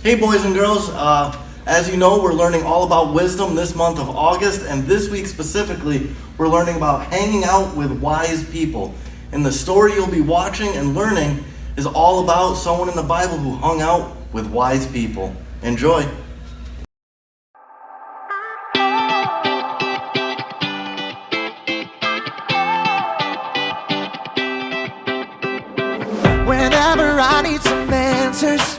Hey boys and girls, as you know, we're learning all about wisdom this month of August, and this week specifically, we're learning about hanging out with wise people. And the story you'll be watching and learning is all about someone in the Bible who hung out with wise people. Enjoy. Whenever I need some answers,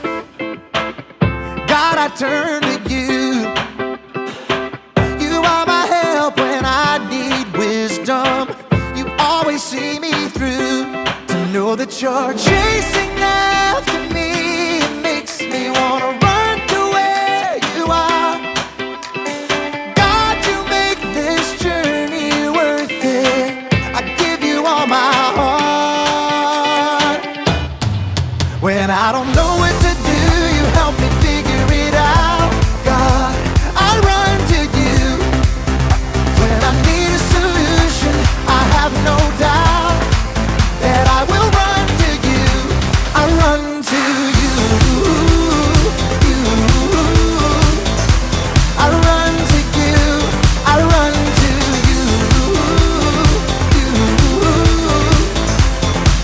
God, I turn to you. You are my help when I need wisdom. You always see me through. To know that you're chasing after me, it makes me wanna run to where you are. God, you make this journey worth it. I give you all my heart. When I don't know what to do, you help me figure it out. God, I run to you. When I need a solution, I have no doubt that I will run to you. I run to you. I run to you. I run to you.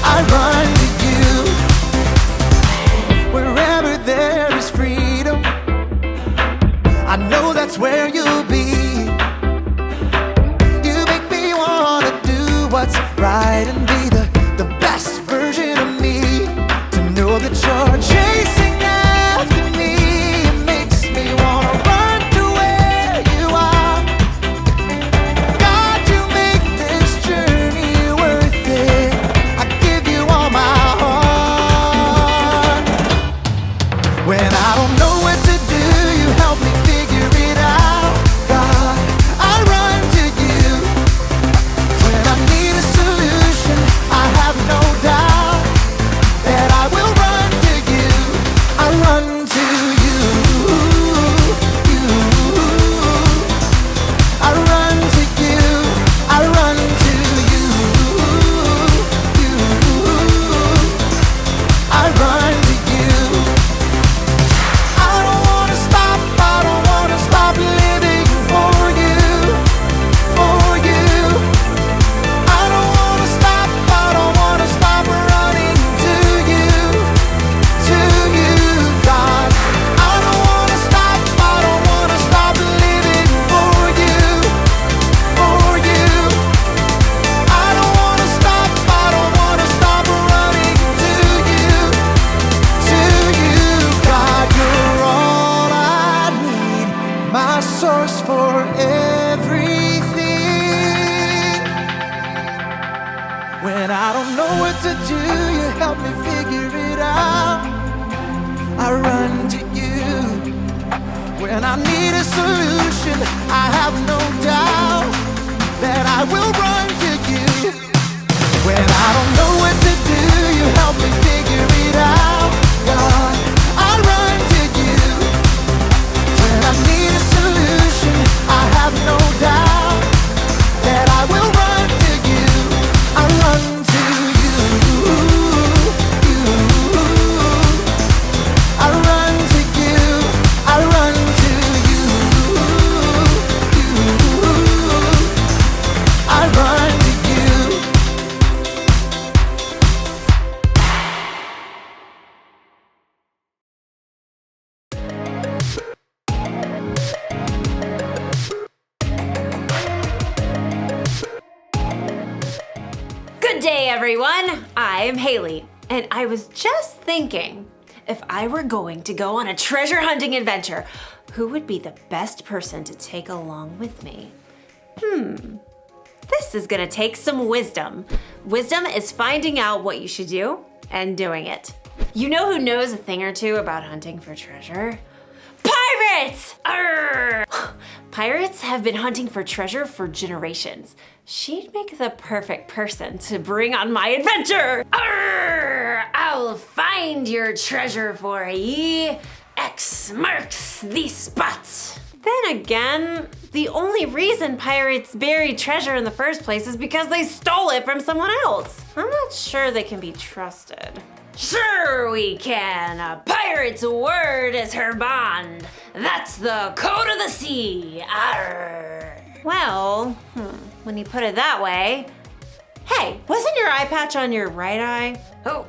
I run to you. Wherever there is freedom, I know that's where you'll be. You make me wanna do what's right and be the best version of me. To know that you're chasing after me, it makes me wanna run to where you are. God, you make this journey worth it. I give you all my heart. When I don't know what to do, you help me figure it out. God, I run to you. When I need a solution, I have no doubt that I will run to you. I run to you. I run to you. I run to you. I run to you. I don't wanna stop living for you, for you. I don't wanna stop running to you, God. I don't wanna stop living for you, for you. I don't wanna stop running to you, God. You're all I need, my source for everything. When I don't know what to do, you help me figure it out. I run to you. When I need a solution, I have no doubt that I will run to you. When I don't know what to do, you help me figure it out. God, I run to you. When I need a solution, I have no doubt that I will run to you. I run to you. I run to you. I run to you. I run to you. Good day, everyone. I'm Haley, and I was just thinking, if I were going to go on a treasure hunting adventure, who would be the best person to take along with me? This is gonna take some wisdom. Wisdom is finding out what you should do and doing it. You know who knows a thing or two about hunting for treasure? Pirates! Arr! Pirates have been hunting for treasure for generations. She'd make the perfect person to bring on my adventure. Arr! I'll find your treasure for ye. X marks the spot. Then again, the only reason pirates buried treasure in the first place is because they stole it from someone else. I'm not sure they can be trusted. Sure we can. A pirate's word is her bond. That's the code of the sea. Arr. Well, when you put it that way. Hey, wasn't your eye patch on your right eye? Oh,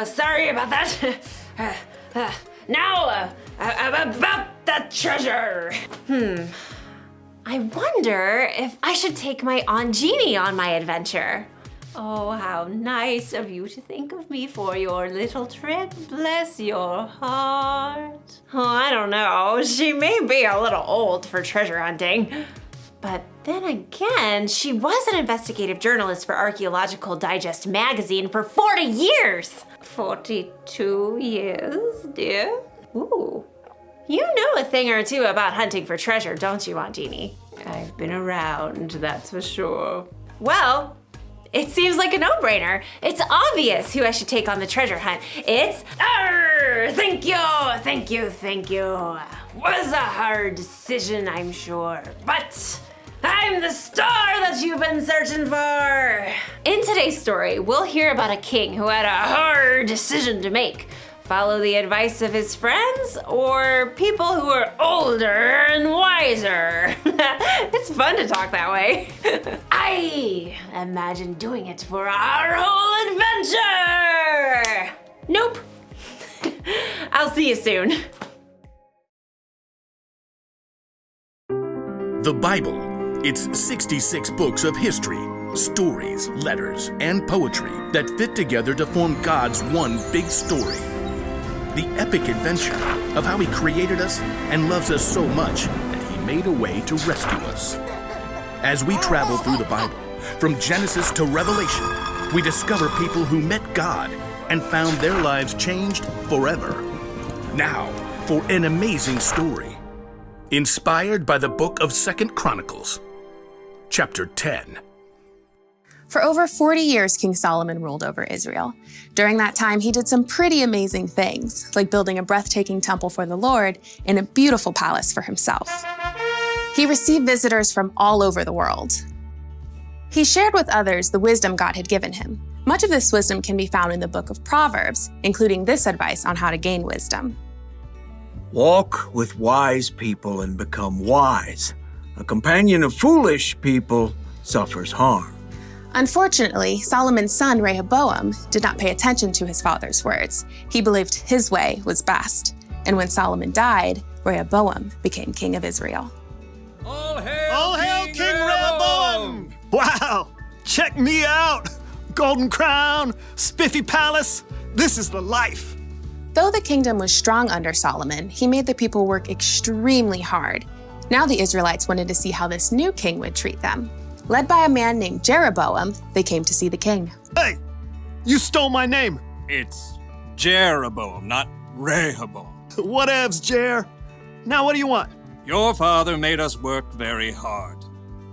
sorry about that. Now, about that treasure. I wonder if I should take my Aunt Jeannie on my adventure. Oh, how nice of you to think of me for your little trip. Bless your heart. Oh, I don't know. She may be a little old for treasure hunting. But then again, she was an investigative journalist for Archaeological Digest magazine for 40 years. 42 years, dear? Ooh. You know a thing or two about hunting for treasure, don't you, Aunt Jeannie? I've been around, that's for sure. Well, it seems like a no-brainer. It's obvious who I should take on the treasure hunt. It's, thank you. Was a hard decision, I'm sure, but I'm the star that you've been searching for. In today's story, we'll hear about a king who had a hard decision to make. Follow the advice of his friends or people who are older and wiser. It's fun to talk that way. I imagine doing it for our whole adventure. Nope. I'll see you soon. The Bible. It's 66 books of history, stories, letters, and poetry that fit together to form God's one big story. The epic adventure of how He created us and loves us so much that He made a way to rescue us. As we travel through the Bible, from Genesis to Revelation, we discover people who met God and found their lives changed forever. Now, for an amazing story, inspired by the book of 2 Chronicles, chapter 10. For over 40 years, King Solomon ruled over Israel. During that time, he did some pretty amazing things, like building a breathtaking temple for the Lord and a beautiful palace for himself. He received visitors from all over the world. He shared with others the wisdom God had given him. Much of this wisdom can be found in the book of Proverbs, including this advice on how to gain wisdom. Walk with wise people and become wise. A companion of foolish people suffers harm. Unfortunately, Solomon's son Rehoboam did not pay attention to his father's words. He believed his way was best. And when Solomon died, Rehoboam became king of Israel. All hail King Rehoboam! Wow! Check me out! Golden crown, spiffy palace. This is the life. Though the kingdom was strong under Solomon, he made the people work extremely hard. Now the Israelites wanted to see how this new king would treat them. Led by a man named Jeroboam, they came to see the king. Hey, you stole my name. It's Jeroboam, not Rehoboam. Whatevs, Jer. Now what do you want? Your father made us work very hard.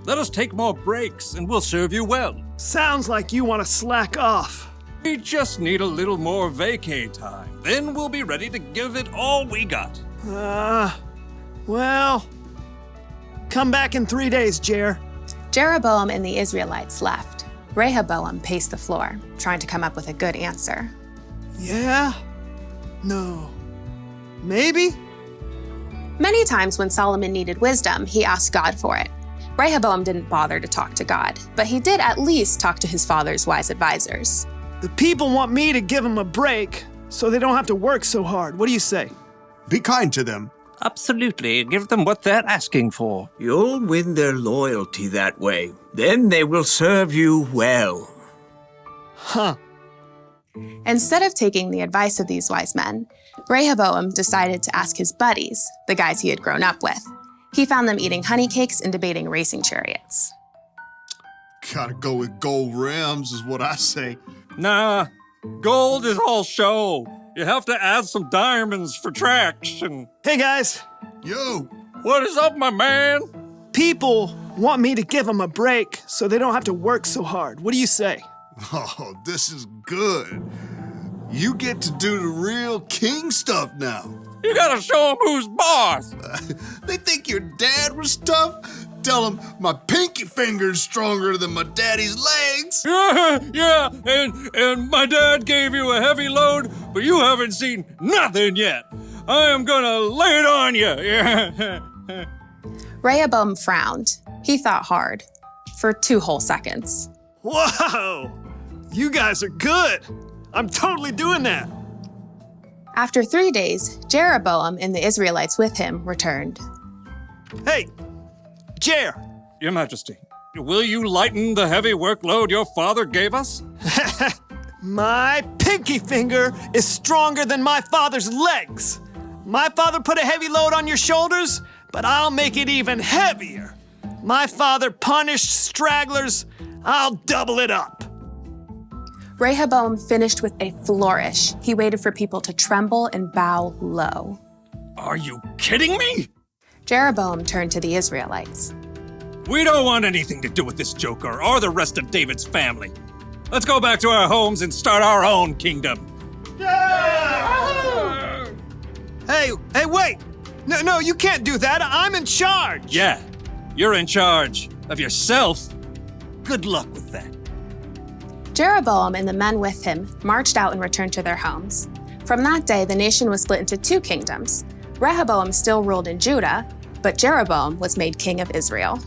Let us take more breaks and we'll serve you well. Sounds like you want to slack off. We just need a little more vacay time. Then we'll be ready to give it all we got. Well, come back in 3 days, Jer. Jeroboam and the Israelites left. Rehoboam paced the floor, trying to come up with a good answer. Yeah? No. Maybe? Many times when Solomon needed wisdom, he asked God for it. Rehoboam didn't bother to talk to God, but he did at least talk to his father's wise advisors. The people want me to give them a break so they don't have to work so hard. What do you say? Be kind to them. Absolutely. Give them what they're asking for. You'll win their loyalty that way. Then they will serve you well. Huh. Instead of taking the advice of these wise men, Rehoboam decided to ask his buddies, the guys he had grown up with. He found them eating honey cakes and debating racing chariots. Gotta go with gold rims is what I say. Nah, gold is all show. You have to add some diamonds for traction. Hey, guys. Yo, What is up, my man? People want me to give them a break so they don't have to work so hard. What do you say? oh, this is good. You get to do the real king stuff now. You gotta show them who's boss. They think your dad was tough? tell him my pinky finger's stronger than my daddy's legs. Yeah, and my dad gave you a heavy load, but you haven't seen nothing yet. I am gonna lay it on you. Yeah. Rehoboam frowned. He thought hard. For 2 whole seconds. Whoa! You guys are good. I'm totally doing that. After 3 days, Jeroboam and the Israelites with him returned. Hey, Jer. Your Majesty, will you lighten the heavy workload your father gave us? My pinky finger is stronger than my father's legs. My father put a heavy load on your shoulders, but I'll make it even heavier. My father punished stragglers. I'll double it up. Rehoboam finished with a flourish. He waited for people to tremble and bow low. Are you kidding me? Jeroboam turned to the Israelites. We don't want anything to do with this joker or the rest of David's family. Let's go back to our homes and start our own kingdom. Yeah! Hey, wait! No, you can't do that. I'm in charge. Yeah, you're in charge of yourself. Good luck with that. Jeroboam and the men with him marched out and returned to their homes. From that day, the nation was split into 2 kingdoms. Rehoboam still ruled in Judah, but Jeroboam was made king of Israel.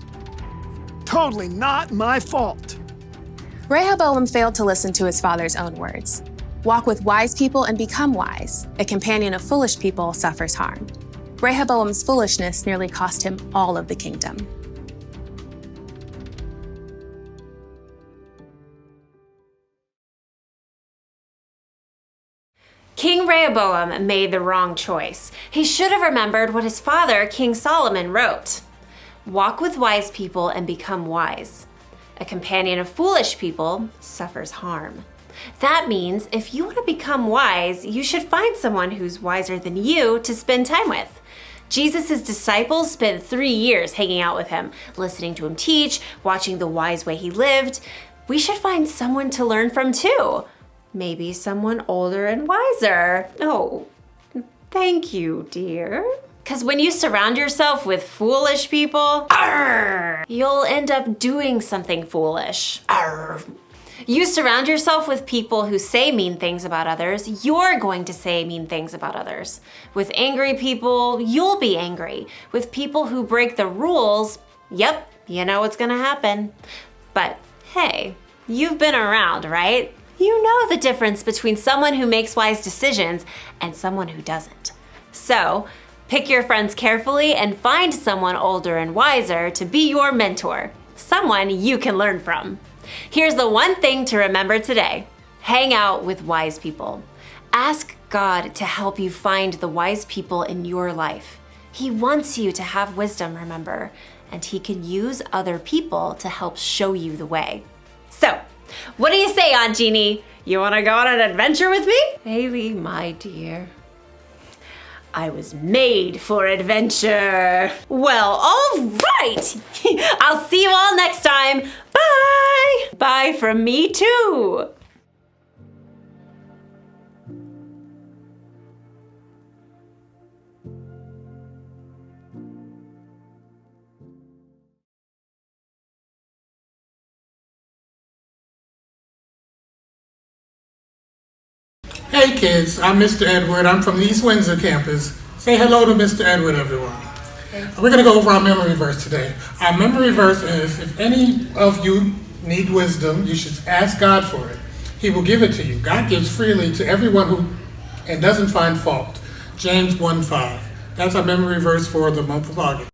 Totally not my fault. Rehoboam failed to listen to his father's own words. Walk with wise people and become wise. A companion of foolish people suffers harm. Rehoboam's foolishness nearly cost him all of the kingdom. King Rehoboam made the wrong choice. He should have remembered what his father, King Solomon, wrote. Walk with wise people and become wise. A companion of foolish people suffers harm. That means if you want to become wise, you should find someone who's wiser than you to spend time with. Jesus' disciples spent 3 years hanging out with him, listening to him teach, watching the wise way he lived. We should find someone to learn from too. Maybe someone older and wiser. Oh, thank you, dear. Because when you surround yourself with foolish people, you'll end up doing something foolish. You surround yourself with people who say mean things about others, you're going to say mean things about others. With angry people, you'll be angry. With people who break the rules, yep, you know what's gonna happen. But hey, you've been around, right? You know the difference between someone who makes wise decisions and someone who doesn't. So, pick your friends carefully and find someone older and wiser to be your mentor, someone you can learn from. Here's the one thing to remember today. Hang out with wise people. Ask God to help you find the wise people in your life. He wants you to have wisdom, remember, and He can use other people to help show you the way. So, what do you say, Aunt Jeannie? You want to go on an adventure with me? Maybe, my dear. I was made for adventure. Well, all right. I'll see you all next time. Bye. Bye from me too. Hey kids, I'm Mr. Edward. I'm from the East Windsor campus. Say hello to Mr. Edward, everyone. We're going to go over our memory verse today. Our memory verse is, if any of you need wisdom, you should ask God for it. He will give it to you. God gives freely to everyone who and doesn't find fault. James 1:5. That's our memory verse for the month of August.